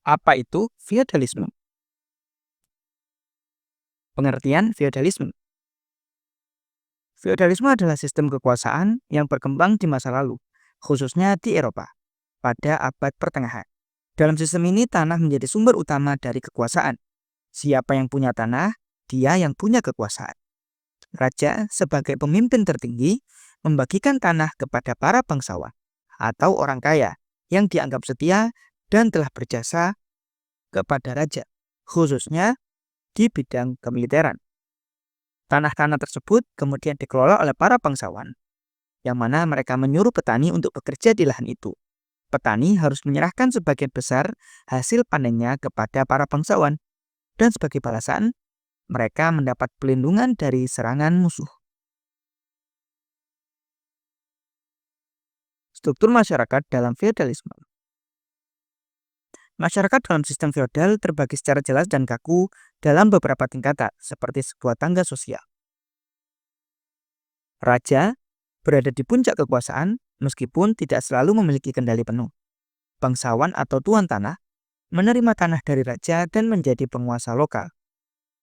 Apa itu feodalisme? Pengertian feodalisme. Feodalisme adalah sistem kekuasaan yang berkembang di masa lalu, khususnya di Eropa, pada abad pertengahan. Dalam sistem ini, tanah menjadi sumber utama dari kekuasaan. Siapa yang punya tanah, dia yang punya kekuasaan. Raja sebagai pemimpin tertinggi membagikan tanah kepada para bangsawan atau orang kaya yang dianggap setia dan telah berjasa kepada raja, khususnya di bidang kemiliteran. Tanah-tanah tersebut kemudian dikelola oleh para bangsawan, yang mana mereka menyuruh petani untuk bekerja di lahan itu. Petani harus menyerahkan sebagian besar hasil panennya kepada para bangsawan, dan sebagai balasan, mereka mendapat pelindungan dari serangan musuh. Struktur masyarakat dalam feodalisme. Masyarakat dalam sistem feodal terbagi secara jelas dan kaku dalam beberapa tingkatan, seperti sebuah tangga sosial. Raja berada di puncak kekuasaan meskipun tidak selalu memiliki kendali penuh. Bangsawan atau tuan tanah menerima tanah dari raja dan menjadi penguasa lokal.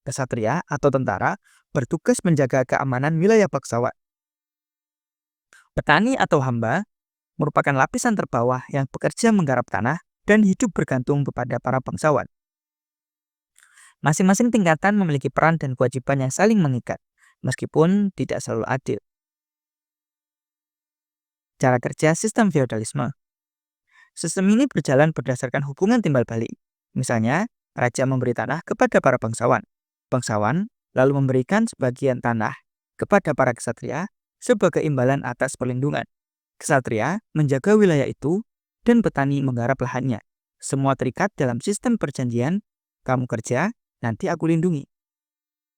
Kesatria atau tentara bertugas menjaga keamanan wilayah bangsawan. Petani atau hamba merupakan lapisan terbawah yang bekerja menggarap tanah dan hidup bergantung kepada para bangsawan. Masing-masing tingkatan memiliki peran dan kewajiban yang saling mengikat, meskipun tidak selalu adil. Cara kerja sistem feodalisme. Sistem ini berjalan berdasarkan hubungan timbal balik. Misalnya, raja memberi tanah kepada para bangsawan. Bangsawan lalu memberikan sebagian tanah kepada para kesatria sebagai imbalan atas perlindungan. Kesatria menjaga wilayah itu dan petani menggarap lahannya. Semua terikat dalam sistem perjanjian, kamu kerja, nanti aku lindungi.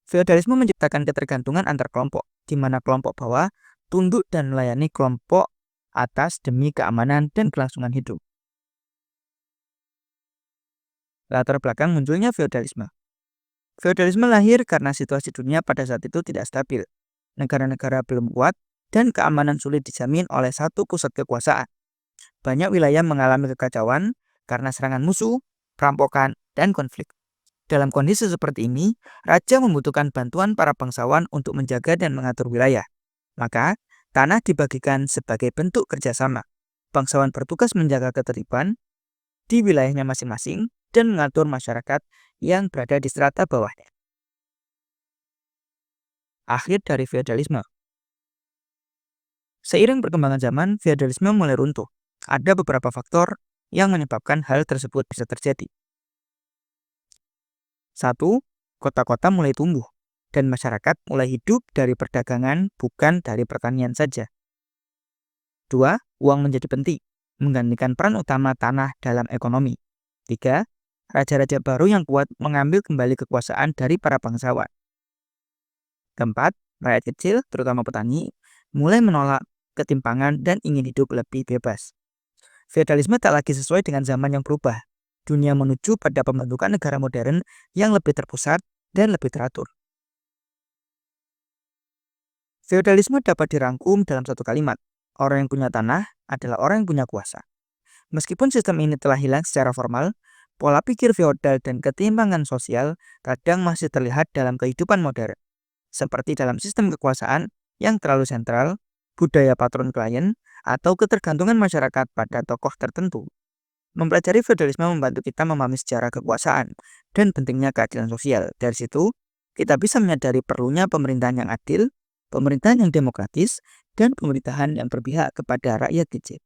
Feodalisme menciptakan ketergantungan antar kelompok, di mana kelompok bawah tunduk dan melayani kelompok atas demi keamanan dan kelangsungan hidup. Latar belakang munculnya feodalisme. Feodalisme lahir karena situasi dunia pada saat itu tidak stabil. Negara-negara belum kuat dan keamanan sulit dijamin oleh satu pusat kekuasaan. Banyak wilayah mengalami kekacauan karena serangan musuh, perampokan, dan konflik. Dalam kondisi seperti ini, raja membutuhkan bantuan para bangsawan untuk menjaga dan mengatur wilayah. Maka, tanah dibagikan sebagai bentuk kerjasama. Bangsawan bertugas menjaga ketertiban di wilayahnya masing-masing dan mengatur masyarakat yang berada di strata bawahnya. Akhir dari feodalisme. Seiring perkembangan zaman, feodalisme mulai runtuh. Ada beberapa faktor yang menyebabkan hal tersebut bisa terjadi. 1. Kota-kota mulai tumbuh, dan masyarakat mulai hidup dari perdagangan bukan dari pertanian saja. 2. Uang menjadi penting, menggantikan peran utama tanah dalam ekonomi. 3. Raja-raja baru yang kuat mengambil kembali kekuasaan dari para bangsawan. 4. Rakyat kecil, terutama petani, mulai menolak ketimpangan dan ingin hidup lebih bebas. Feodalisme tak lagi sesuai dengan zaman yang berubah. Dunia menuju pada pembentukan negara modern yang lebih terpusat dan lebih teratur. Feodalisme dapat dirangkum dalam satu kalimat. Orang yang punya tanah adalah orang yang punya kuasa. Meskipun sistem ini telah hilang secara formal, pola pikir feodal dan ketimpangan sosial kadang masih terlihat dalam kehidupan modern. Seperti dalam sistem kekuasaan yang terlalu sentral, budaya patron klien, atau ketergantungan masyarakat pada tokoh tertentu. Mempelajari feodalisme membantu kita memahami sejarah kekuasaan dan pentingnya keadilan sosial. Dari situ, kita bisa menyadari perlunya pemerintahan yang adil, pemerintahan yang demokratis, dan pemerintahan yang berpihak kepada rakyat kecil.